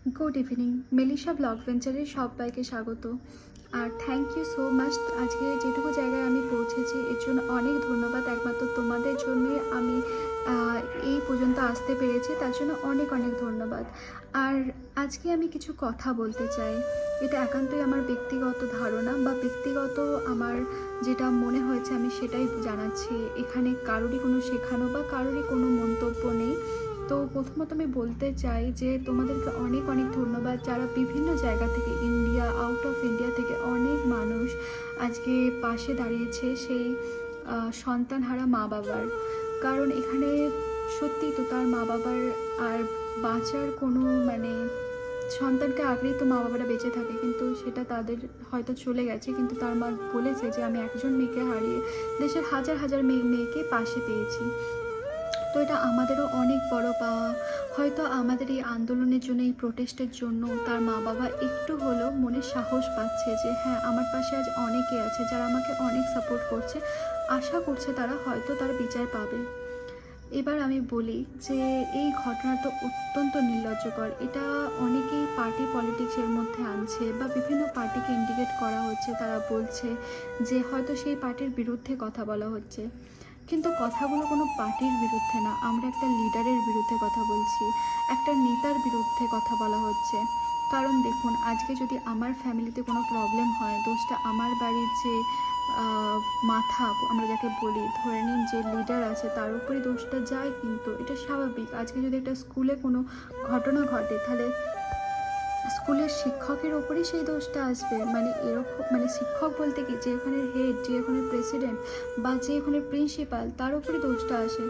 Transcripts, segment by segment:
Good evening, মেলিশা blog ভেঞ্চারে সবাইকে স্বাগত। আর thank you so much. আজকে যেটুকু জায়গায় আমি পৌঁছেছি এর জন্য অনেক ধন্যবাদ। একমাত্র তোমাদের জন্যই আমি এই পর্যন্ত আসতে পেরেছি, তার জন্য অনেক অনেক ধন্যবাদ। আর আজকে আমি কিছু কথা বলতে চাই। এটা একান্তই আমার ব্যক্তিগত ধারণা বা ব্যক্তিগত আমার যেটা মনে হয়েছে আমি সেটাই জানাচ্ছি। এখানে কারোরই কোনো শেখানো বা কারোরই কোনো মন্তব্য নেই। তো প্রথমত আমি বলতে চাই যে তোমাদেরকে অনেক অনেক ধন্যবাদ, যারা বিভিন্ন জায়গা থেকে, ইন্ডিয়া, আউট অফ ইন্ডিয়া থেকে অনেক মানুষ আজকে পাশে দাঁড়িয়েছে সেই সন্তানহারা মা বাবার। কারণ এখানে সত্যি তো তার মা বাবার আর বাঁচার কোনো সন্তানকে আগেই তো মা বাবারা বেঁচে থাকে, কিন্তু সেটা তাদের হয়তো চলে গেছে, কিন্তু তার মা বলেছে যে আমি একজন মেয়েকে হারিয়ে দেশের হাজার হাজার মেয়েকে পাশে পেয়েছি। তো এটা আমাদেরও অনেক বড় পাওয়া। হয়তো আমাদের এই আন্দোলনের জন্য, এই প্রোটেস্টের জন্য তার মা বাবা একটু হলেও মনে সাহস পাচ্ছে যে হ্যাঁ, আমার পাশে আজ অনেকে আছে যারা আমাকে অনেক সাপোর্ট করছে। আশা করছে তারা হয়তো তার বিচার পাবে। এবার আমি বলি যে এই ঘটনাটা অত্যন্ত নির্লজ্জকর। এটা অনেকেই পার্টি পলিটিক্সের মধ্যে আনছে বা বিভিন্ন পার্টিকে ইন্ডিকেট করা হচ্ছে। তারা বলছে যে হয়তো সেই পার্টির বিরুদ্ধে কথা বলা হচ্ছে, কিন্তু কথাগুলো কোনো পার্টির বিরুদ্ধে না। আমরা একটা লিডারের বিরুদ্ধে কথা বলছি, একটা নেতার বিরুদ্ধে কথা বলা হচ্ছে। কারণ দেখুন, আজকে যদি আমার ফ্যামিলিতে কোনো প্রবলেম হয়, দোষটা আমার বাড়ির যে মাথা আমরা যাকে বলি, ধরে নিন যে লিডার আছে, তার উপরই দোষটা যায়। কিন্তু এটা স্বাভাবিক। আজকে যদি একটা স্কুলে কোনো ঘটনা ঘটে, তাহলে স্কুলের শিক্ষকের ওপরই সেই দোষটা আসবে। এরকম শিক্ষক বলতে কি, যে ওখানে হেড, যে ওখানে প্রেসিডেন্ট বা যে ওখানে প্রিন্সিপাল, তার ওপরই দোষটা আসে।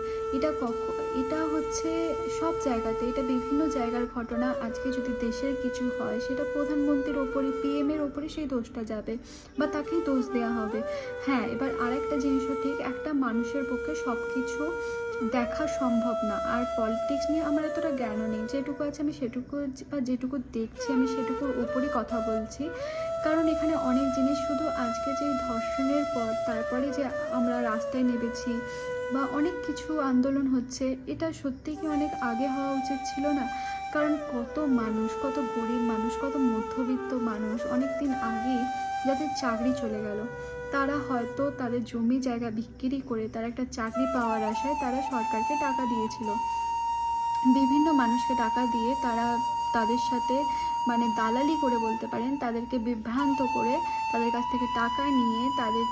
এটা হচ্ছে সব জায়গাতে, এটা বিভিন্ন জায়গার ঘটনা। আজকে যদি দেশের কিছু হয়, সেটা প্রধানমন্ত্রীর ওপরই, পিএমের ওপরই সেই দোষটা যাবে বা তাকেই দোষ দেওয়া হবে। হ্যাঁ, এবার আরেকটা জিনিসও ঠিক, একটা মানুষের পক্ষে সব কিছু দেখা সম্ভব না। আর পলিটিক্স নিয়ে আমার এতটা জ্ঞানও নেই, যেটুকু আছে আমি সেটুকু, বা যেটুকু দেখছি আমি সেটুকুর উপরই কথা বলছি। কারণ এখানে অনেক জিনিস, শুধু আজকে যে ধর্ষণের পর তারপরে যে আমরা রাস্তায় নেমেছি বা অনেক কিছু আন্দোলন হচ্ছে, এটা সত্যি কি অনেক আগে হওয়া উচিত ছিল না? কারণ কত মানুষ, কত গরিব মানুষ, কত মধ্যবিত্ত মানুষ অনেক দিন আগেই যাদের চাকরি চলে গেল, তারা হয়তো তাদের জমি জায়গা বিক্রি করে তারা একটা চাকরি পাওয়ার আশায় তারা সরকারকে টাকা দিয়েছিল। বিভিন্ন মানুষকে টাকা দিয়ে তারা তাদের সাথে দালালি করে বলতে পারেন, তাদেরকে বিভ্রান্ত করে তাদের কাছ থেকে টাকা নিয়ে তাদের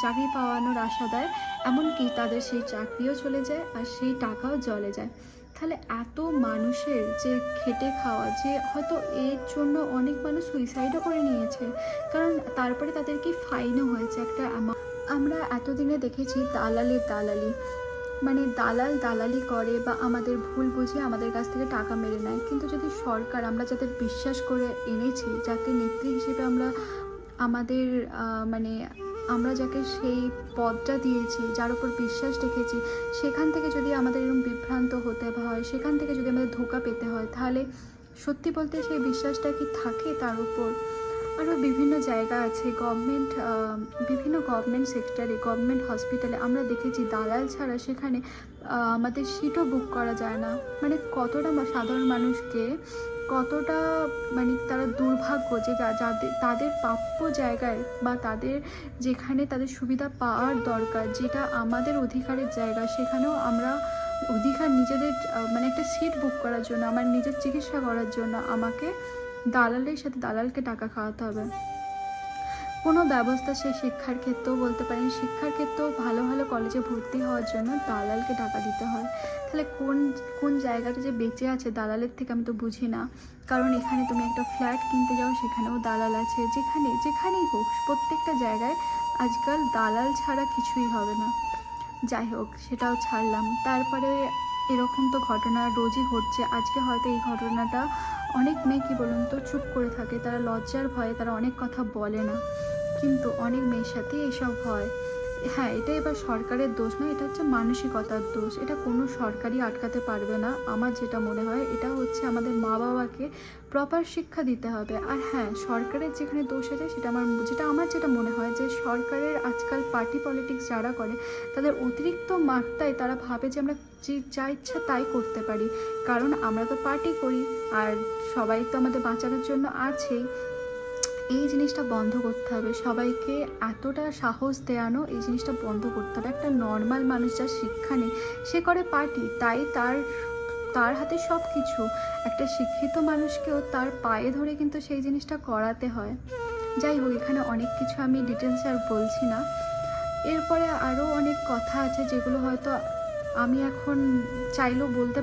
চাকরি পাওয়ানোর আশা দেয়। এমনকি তাদের সেই চাকরিও চলে যায় আর সেই টাকাও জলে যায়। তাহলে এত মানুষের যে খেটে খাওয়া, যে হয়তো এর জন্য অনেক মানুষ সুইসাইডও করে নিয়েছে, কারণ তারপরে তাদেরকে ফাইনও হয়েছে একটা অ্যামাউন্ট। আমরা এতদিনে দেখেছি দালালি, দালালি করে বা আমাদের ভুল বুঝিয়ে আমাদের কাছ থেকে টাকা মেরে নেয়। কিন্তু যদি সরকার, আমরা যাদের বিশ্বাস করে এনেছি, যাকে নেত্রী হিসেবে আমরা আমাদের আমরা যাকে সেই পদটা দিয়েছি, যার উপর বিশ্বাস রেখেছি, সেখান থেকে যদি আমাদের এরকম বিভ্রান্ত হতে হয়, সেখান থেকে যদি আমাদের ধোঁকা পেতে হয়, তাহলে সত্যি বলতে সেই বিশ্বাসটা কি থাকে তার উপর? আরও বিভিন্ন জায়গা আছে, বিভিন্ন গভর্নমেন্ট সেক্টরে, গভর্নমেন্ট হসপিটালে আমরা দেখেছি দালাল ছাড়া সেখানে আমাদের সিটও বুক করা যায় না। কতটা সাধারণ মানুষকে, কতটা তারা দুর্ভাগ্য যে তাদের প্রাপ্য জায়গায় বা তাদের যেখানে তাদের সুবিধা পাওয়ার দরকার, যেটা আমাদের অধিকারের জায়গা, সেখানেও আমরা অধিকার নিজেদের একটা সিট বুক করার জন্য, আমার নিজের চিকিৎসা করার জন্য আমাকে দালালকে টাকা খাওয়াতে হবে। কোনো ব্যবস্থা, সে শিক্ষার ক্ষেত্রেও বলতে পারেন, শিক্ষার ক্ষেত্রেও ভালো ভালো কলেজে ভর্তি হওয়ার জন্য দালালকে টাকা দিতে হয়। তাহলে কোন জায়গাটা যে বেঁচে আছে দালালের থেকে আমি তো বুঝি না। কারণ এখানে তুমি একটা ফ্ল্যাট কিনতে যাও, সেখানেও দালাল আছে। যেখানেই হোক, প্রত্যেকটা জায়গায় আজকাল দালাল ছাড়া কিছুই হবে না। যাই হোক, সেটাও ছাড়লাম। তারপরে এরকম তো ঘটনা রোজই ঘটছে। আজকে হয়তো এই ঘটনাটা, অনেক মেয়ে কী বলুন তো, চুপ করে থাকে, তারা লজ্জার ভয়ে তারা অনেক কথা বলে না, কিন্তু অনেক মেয়ের সাথে এসব হয়। হ্যাঁ, এটা এবার সরকারের দোষ না, এটা হচ্ছে মানসিকতার দোষ। এটা কোনো সরকারই আটকাতে পারবে না। আমার যেটা মনে হয় এটা হচ্ছে আমাদের মা বাবাকে প্রপার শিক্ষা দিতে হবে। আর হ্যাঁ, সরকারের যেখানে দোষ আছে সেটা আমার যেটা মনে হয় যে সরকারের আজকাল পার্টি পলিটিক্স যারা করে তাদের অতিরিক্ত মাত্রায় তারা ভাবে যে আমরা যে যা ইচ্ছা তাই করতে পারি। কারণ আমরা তো পার্টি করি আর সবাই তো আমাদের বাঁচানোর জন্য আছেই। এই জিনিসটা বন্ধ করতে হবে, সবাইকে এতটা সাহস দেওয়ানো, এই জিনিসটা বন্ধ করতে হবে। একটা নর্মাল মানুষ যার শিক্ষা নেই সে করে পার্টি, তাই তার তার হাতে সব কিছু। একটা শিক্ষিত মানুষকেও তার পায়ে ধরে কিন্তু সেই জিনিসটা করাতে হয়। যাই হোক, এখানে অনেক কিছু আমি ডিটেলসে আর বলছি না। এরপরে আরও অনেক কথা আছে যেগুলো হয়তো আমি এখন চাইলেও বলতে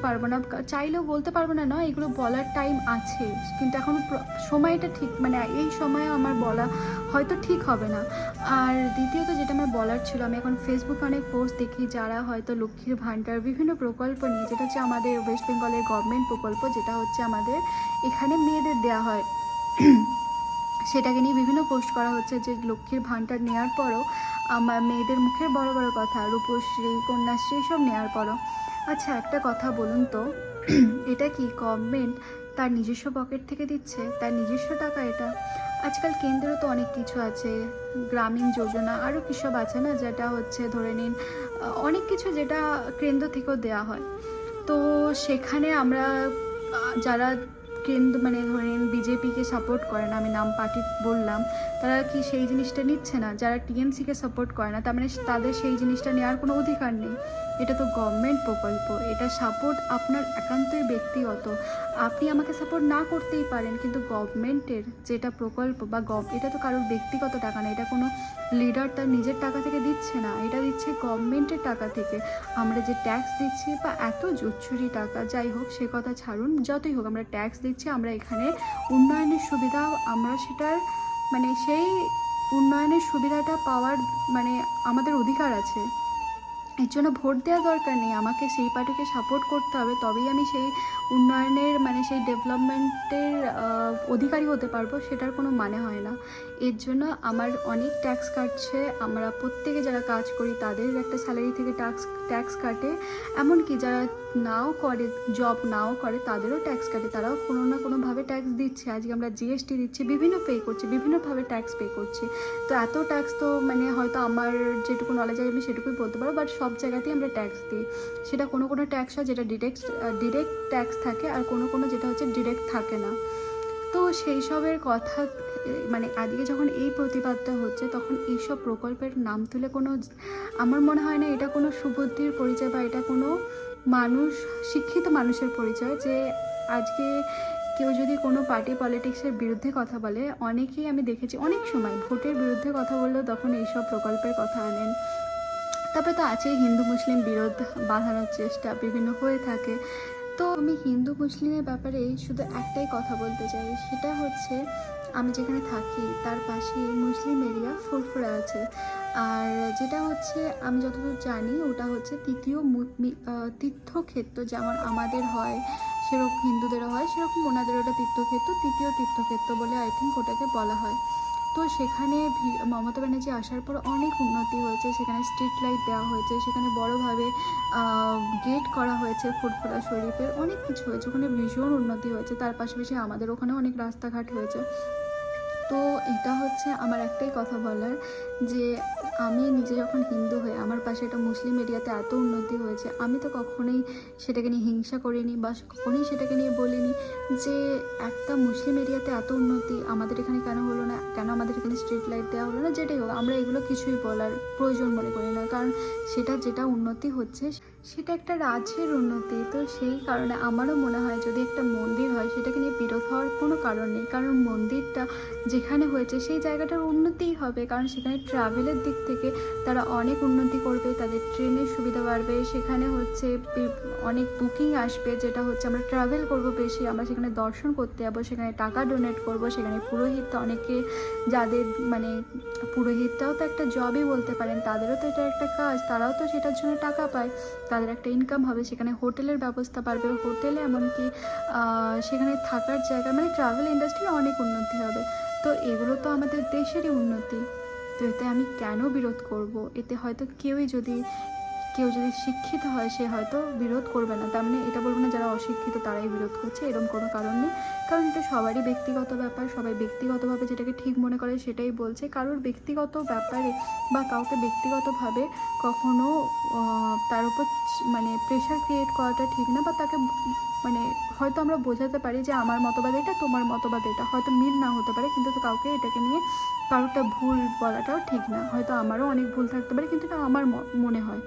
পারবো না, এগুলো বলার টাইম আছে, কিন্তু এখন সময়টা ঠিক, মানে এই সময়ে আমার বলা হয়তো ঠিক হবে না। আর দ্বিতীয়ত যেটা আমার বলার ছিল, আমি এখন ফেসবুকে অনেক পোস্ট দেখি যারা হয়তো লক্ষ্মীর ভাণ্ডার বিভিন্ন প্রকল্প নিয়ে, যেটা হচ্ছে আমাদের ওয়েস্ট বেঙ্গলের গভর্নমেন্ট প্রকল্প, যেটা হচ্ছে আমাদের এখানে মেয়েদের দেওয়া হয়, সেটাকে নিয়ে বিভিন্ন পোস্ট করা হচ্ছে যে লক্ষ্মীর ভাণ্ডার নেওয়ার পরও আমার মেয়েদের মুখের বড় বড় কথা, রূপশ্রী, কন্যাশ্রী সব নেওয়ার পরও। আচ্ছা, একটা কথা বলুন তো, এটা কি গভর্নমেন্ট তার নিজস্ব পকেট থেকে দিচ্ছে, তার নিজস্ব টাকা এটা? আজকাল কেন্দ্রেও তো অনেক কিছু আছে, গ্রামীণ যোজনা আরও কিসব আছে না, যেটা হচ্ছে ধরে নিন অনেক কিছু যেটা কেন্দ্র থেকেও দেওয়া হয়। তো সেখানে আমরা যারা কেন্দ্র মানে ধরেন বিজেপিকে সাপোর্ট করে না, আমি নাম পার্টি বললাম, তারা কি সেই জিনিসটা নিচ্ছে না? যারা টিএমসিকে সাপোর্ট করে না তার মানে তাদের সেই জিনিসটা নেওয়ার কোনো অধিকার নেই? এটা তো গভর্নমেন্ট প্রকল্প, এটা সাপোর্ট আপনার একান্তই ব্যক্তিগত। আপনি আমাকে সাপোর্ট না করতেই পারেন, কিন্তু গভর্নমেন্টের যেটা প্রকল্প বা এটা তো কারোর ব্যক্তিগত টাকা না, এটা কোনো লিডার তার নিজের টাকা থেকে দিচ্ছে না, এটা দিচ্ছে গভর্নমেন্টের টাকা থেকে। আমরা যে ট্যাক্স দিচ্ছি বা এত জুচ্ছুরি টাকা, যাই হোক সে কথা ছাড়ুন, যতই হোক আমরা ট্যাক্স দিচ্ছি, আমরা এখানে উন্নয়নের সুবিধা, আমরা সেটার মানে সেই উন্নয়নের সুবিধাটা পাওয়ার মানে আমাদের অধিকার আছে। এর জন্য ভোট দেওয়ার দরকার নেই, আমাকে সেই পার্টিকে সাপোর্ট করতে হবে, তবেই আমি সেই উন্নয়নের মানে সেই ডেভেলপমেন্টের অধিকারী হতে পারবো, সেটার কোনো মানে হয় না। এর জন্য আমার অনেক ট্যাক্স কাটছে, আমরা প্রত্যেকে যারা কাজ করি তাদের একটা স্যালারি থেকে ট্যাক্স কাটে, এমনকি যারা নাও করে, জব নাও করে তাদেরও ট্যাক্স কাটে, তারাও কোনো না কোনোভাবে ট্যাক্স দিচ্ছে। আজকে আমরা জিএসটি দিচ্ছি, বিভিন্ন পে করছি, বিভিন্নভাবে ট্যাক্স পে করছি। তো এত ট্যাক্স তো মানে হয়তো আমার যেটুকু নলেজ আছে আমি সেটুকুই বলতে পারবো, বাট সব জায়গাতেই আমরা ট্যাক্স দিই। সেটা কোনো ট্যাক্স হয় যেটা ডিরেক্ট ট্যাক্স থাকে, আর কোনো যেটা হচ্ছে ডিরেক্ট থাকে না। তো সেই সবের কথা মানে আজকে যখন এই প্রতিবাদটা হচ্ছে তখন এইসব প্রকল্পের নাম তুলে আমার মনে হয় না এটা কোনো সুবুদ্ধির পরিচয় বা এটা কোনো শিক্ষিত মানুষের পরিচয়, যে আজকে কেউ যদি কোনো পার্টি পলিটিক্সের বিরুদ্ধে কথা বলে, অনেকেই আমি দেখেছি অনেক সময় ভোটের বিরুদ্ধে কথা বললেও তখন এইসব প্রকল্পের কথা আনেন। তারপরে তো আছে হিন্দু মুসলিম বিরোধ বাঁধানোর চেষ্টা বিভিন্ন হয়ে থাকে। তো আমি হিন্দু মুসলিমের ব্যাপারে শুধু একটাই কথা বলতে চাই, সেটা হচ্ছে আমি যেখানে থাকি তার পাশে মুসলিম এরিয়া ফুরফুরা আছে। আর যেটা হচ্ছে আমি যতদূর জানি ওটা হচ্ছে তীর্থক্ষেত্র, যেমন আমাদের হয় সেরকম হিন্দুদেরও হয়, সেরকম ওনাদের ওটা তৃতীয় তীর্থক্ষেত্র বলে আই থিঙ্ক ওটাকে বলা হয়। তো সেখানে মমতা ব্যানার্জি আসার পর অনেক উন্নতি হয়েছে, সেখানে স্ট্রিট লাইট দেওয়া হয়েছে, সেখানে বড়োভাবে গেট করা হয়েছে, ফুরফুরা শরীফের অনেক কিছু হয়েছে, ওখানে ভীষণ উন্নতি হয়েছে। তার পাশাপাশি আমাদের ওখানে অনেক রাস্তাঘাট হয়েছে। তো এটা হচ্ছে আমার একটাই কথা বলার, যে আমি নিজে যখন হিন্দু হয়ে আমার পাশে একটা মুসলিম এরিয়াতে এত উন্নতি হয়েছে, আমি তো কখনোই সেটাকে নিয়ে হিংসা করিনি বা কখনোই সেটাকে নিয়ে বলিনি যে একটা মুসলিম এরিয়াতে এত উন্নতি আমাদের এখানে কেন হলো না, কেন আমাদের এখানে স্ট্রিট লাইট দেওয়া হলো না। যেটাই হোক আমরা এগুলো কিছুই বলার প্রয়োজন মনে করি না, কারণ যেটা উন্নতি হচ্ছে সেটা একটা রাজ্যের উন্নতি। তো সেই কারণে আমারও মনে হয় যদি একটা মন্দির হয় সেটাকে নিয়ে বিরোধ হওয়ার কোনো কারণ নেই, কারণ মন্দিরটা যেখানে হয়েছে সেই জায়গাটার উন্নতিই হবে, কারণ সেখানে ট্রাভেলের দিক থেকে তারা অনেক উন্নতি করবে, তাদের ট্রেনের সুবিধা বাড়বে, সেখানে হচ্ছে অনেক বুকিং আসবে, যেটা হচ্ছে আমরা ট্রাভেল করব বেশি, আমরা সেখানে দর্শন করতে যাবো, সেখানে টাকা ডোনেট করব, সেখানে পুরোহিতটা অনেকে যাদের মানে পুরোহিতটাও তো একটা জবই বলতে পারেন, তাদেরও তো এটা একটা কাজ, তারাও তো সেটার জন্য টাকা পায়, তাদের একটা ইনকাম হবে, সেখানে হোটেলের ব্যবস্থা বাড়বে, হোটেলে এমনকি সেখানে থাকার জায়গা মানে ট্রাভেল ইন্ডাস্ট্রির অনেক উন্নতি হবে। তো এগুলো তো আমাদের দেশেরই উন্নতি। তো এতে আমি কেন বিরোধ করব? এতে হয়তো কেউ যদি শিক্ষিত হয় সে হয়তো বিরোধ করবে না। তার মানে এটা বলব না যারা অশিক্ষিত তারাই বিরোধ করছে, এরকম কোনো কারণ নেই। কারণ এটা সবারই ব্যক্তিগত ব্যাপার, সবাই ব্যক্তিগতভাবে যেটাকে ঠিক মনে করে সেটাই বলছে। কারোর ব্যক্তিগত ব্যাপারে বা কাউকে ব্যক্তিগতভাবে কখনো তার উপর মানে প্রেশার ক্রিয়েট করাটা ঠিক না, বা তাকে মানে হয়তো আমরা বোঝাতে পারি যে আমার মতবাদ এটা, তোমার মতবাদ এটা, হয়তো মিল না হতে পারে, কিন্তু তো কাউকে এটাকে নিয়ে কারোরটা ভুল বলাটাও ঠিক না। হয়তো আমারও অনেক ভুল থাকতে পারে, কিন্তু এটা আমার মনে হয়।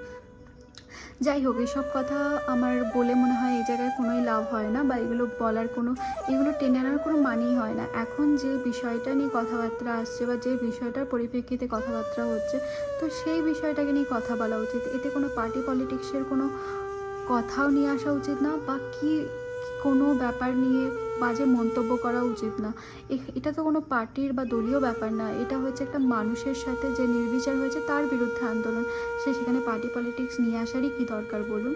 যাই হোক, এসব কথা আমার বলে মনে হয় এই জায়গায় কোনোই লাভ হয় না, বা এগুলো টেনে আনার কোনো মানেই হয় না। এখন যে বিষয়টা নিয়ে কথাবার্তা আসছে বা যে বিষয়টার পরিপ্রেক্ষিতে কথাবার্তা হচ্ছে, তো সেই বিষয়টাকে নিয়ে কথা বলা উচিত। এতে কোনো পার্টি পলিটিক্সের কোনো কথাও নিয়ে আসা উচিত না, বা কোনো ব্যাপার নিয়ে বাজে মন্তব্য করা উচিত না। এটা তো কোনো পার্টির বা দলীয় ব্যাপার না, এটা হচ্ছে একটা মানুষের সাথে যে নির্বিচার হয়েছে তার বিরুদ্ধে আন্দোলন। সেখানে পার্টি পলিটিক্স নিয়ে আসারই কী দরকার বলুন?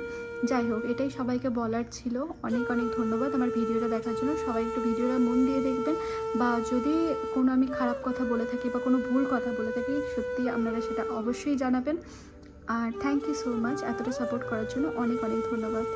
যাই হোক, এটাই সবাইকে বলার ছিল। অনেক অনেক ধন্যবাদ আমার ভিডিওটা দেখার জন্য। সবাই একটু ভিডিওটা মন দিয়ে দেখবেন, বা যদি কোনো আমি খারাপ কথা বলে থাকি বা কোনো ভুল কথা বলে থাকি, সত্যি আপনারা সেটা অবশ্যই জানাবেন। আর থ্যাংক ইউ সো মাচ এতটা সাপোর্ট করার জন্য। অনেক অনেক ধন্যবাদ।